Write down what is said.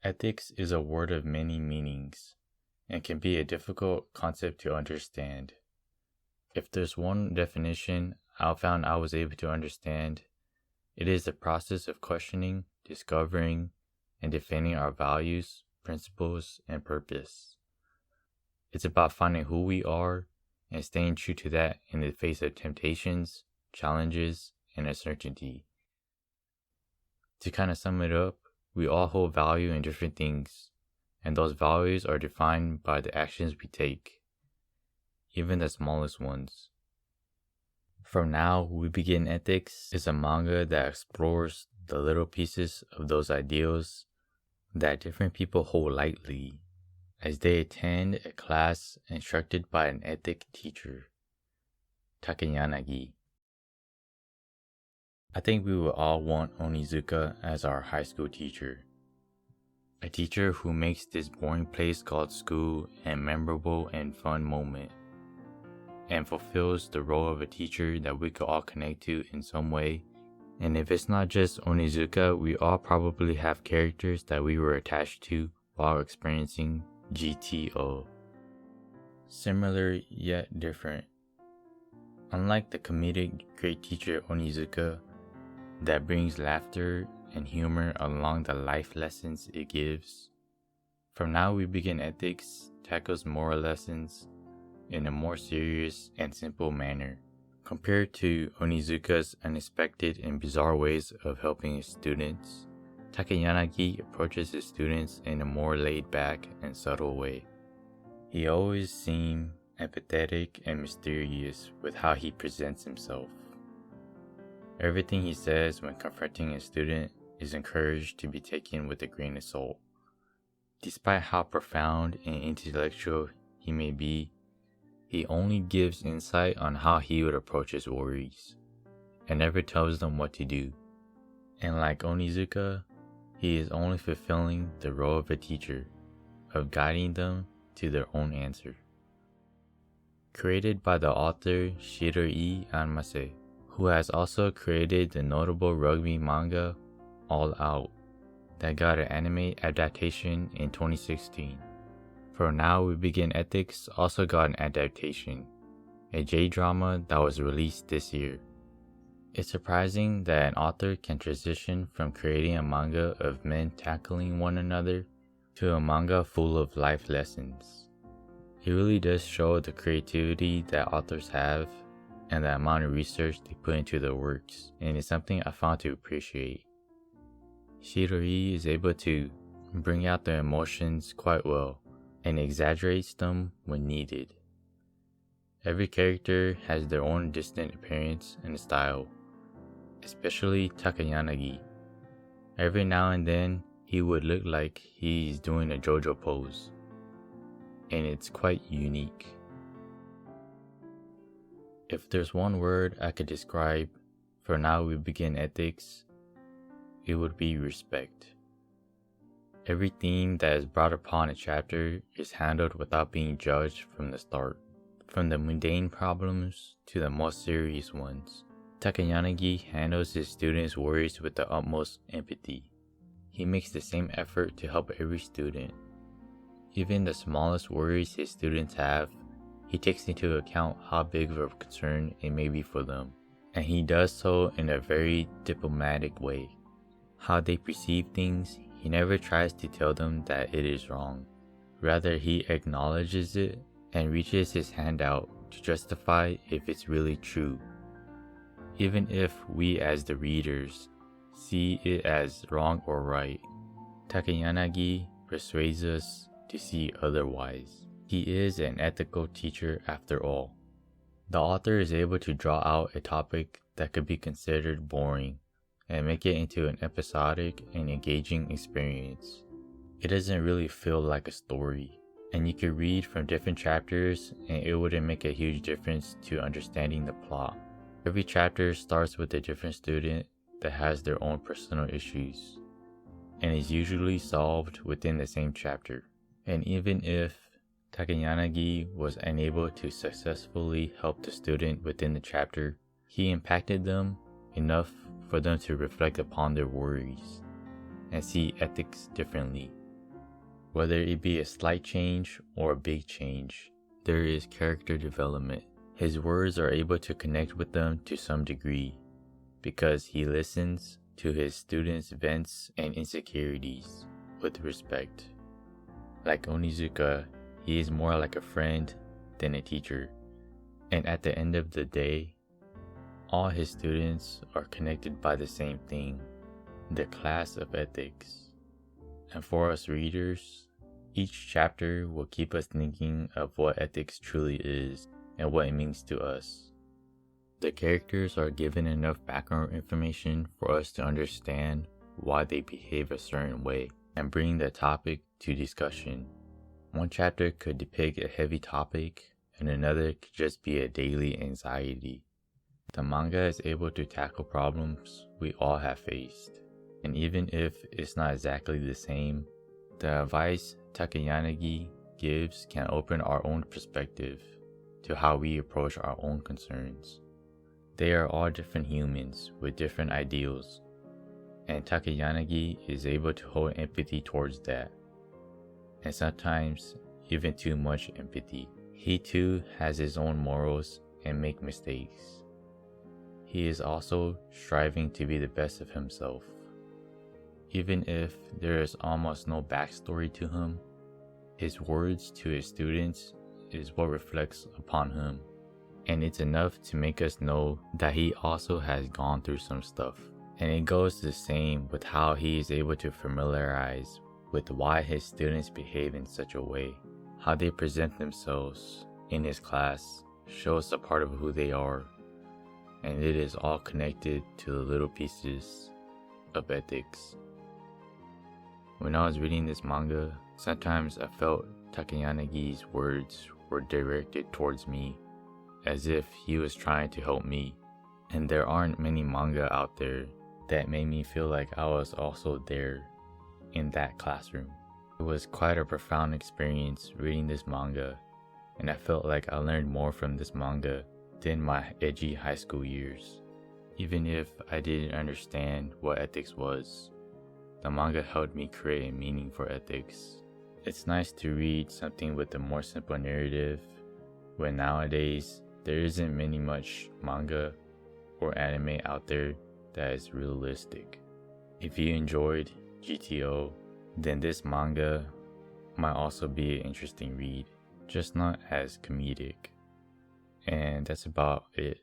Ethics is a word of many meanings and can be a difficult concept to understand. If there's one definition I found I was able to understand, it is the process of questioning, discovering, and defending our values, principles, and purpose. It's about finding who we are and staying true to that in the face of temptations, challenges, and uncertainty. To kind of sum it up, we all hold value in different things, and those values are defined by the actions we take, even the smallest ones. From Now We Begin Ethics is a manga that explores the little pieces of those ideals that different people hold lightly as they attend a class instructed by an ethic teacher, Takeyanagi. I think we would all want Onizuka as our high school teacher. A teacher who makes this boring place called school a memorable and fun moment, and fulfills the role of a teacher that we could all connect to in some way. And if it's not just Onizuka, we all probably have characters that we were attached to while experiencing GTO. Similar yet different. Unlike the comedic great teacher Onizuka that brings laughter and humor along the life lessons it gives, From Now We Begin Ethics tackles moral lessons in a more serious and simple manner, compared to Onizuka's unexpected and bizarre ways of helping his students. Takeyanagi approaches his students in a more laid-back and subtle way. He always seems empathetic and mysterious with how he presents himself. Everything he says when confronting a student is encouraged to be taken with a grain of salt. Despite how profound and intellectual he may be, he only gives insight on how he would approach his worries, and never tells them what to do. And like Onizuka, he is only fulfilling the role of a teacher, of guiding them to their own answer. Created by the author Shiroi Anmase, who has also created the notable rugby manga All Out, that got an anime adaptation in 2016. From Now We Begin Ethics also got an adaptation, a J-drama that was released this year. It's surprising that an author can transition from creating a manga of men tackling one another to a manga full of life lessons. It really does show the creativity that authors have and the amount of research they put into their works, and it's something I found to appreciate. Shiroi is able to bring out the emotions quite well and exaggerates them when needed. Every character has their own distinct appearance and style, especially Takeyanagi. Every now and then, he would look like he's doing a JoJo pose, and it's quite unique. If there's one word I could describe For Now We Begin Ethics, it would be respect. Every theme that is brought upon a chapter is handled without being judged from the start, from the mundane problems to the most serious ones. Takeyanagi handles his students' worries with the utmost empathy. He makes the same effort to help every student. Even the smallest worries his students have, he takes into account how big of a concern it may be for them, and he does so in a very diplomatic way. How they perceive things, he never tries to tell them that it is wrong. Rather, he acknowledges it and reaches his hand out to justify if it's really true, even if we as the readers see it as wrong or right. Takeyanagi persuades us to see otherwise. He is an ethical teacher after all. The author is able to draw out a topic that could be considered boring and make it into an episodic and engaging experience. It doesn't really feel like a story, and you could read from different chapters and it wouldn't make a huge difference to understanding the plot. Every chapter starts with a different student that has their own personal issues, and is usually solved within the same chapter. And even if Takeyanagi was unable to successfully help the student within the chapter, he impacted them enough for them to reflect upon their worries and see ethics differently. Whether it be a slight change or a big change, there is character development. His words are able to connect with them to some degree because he listens to his students' vents and insecurities with respect. Like Onizuka, he is more like a friend than a teacher, and at the end of the day, all his students are connected by the same thing, the class of ethics. And for us readers, each chapter will keep us thinking of what ethics truly is and what it means to us. The characters are given enough background information for us to understand why they behave a certain way and bring the topic to discussion. One chapter could depict a heavy topic and another could just be a daily anxiety. The manga is able to tackle problems we all have faced, and even if it's not exactly the same, the advice Takayanagi gives can open our own perspective to how we approach our own concerns. They are all different humans with different ideals, and Takayanagi is able to hold empathy towards that, and sometimes even too much empathy. He too has his own morals and make mistakes. He is also striving to be the best of himself. Even if there is almost no backstory to him, his words to his students is what reflects upon him, and it's enough to make us know that he also has gone through some stuff. And it goes the same with how he is able to familiarize with why his students behave in such a way. How they present themselves in his class shows a part of who they are, and it is all connected to the little pieces of ethics. When I was reading this manga, sometimes I felt Takayanagi's words were directed towards me, as if he was trying to help me. And there aren't many manga out there that made me feel like I was also there in that classroom. It was quite a profound experience reading this manga, and I felt like I learned more from this manga than my edgy high school years. Even if I didn't understand what ethics was, the manga helped me create a meaning for ethics. It's nice to read something with a more simple narrative, when nowadays there isn't much manga or anime out there that is realistic. If you enjoyed GTO, then this manga might also be an interesting read, just not as comedic. And that's about it.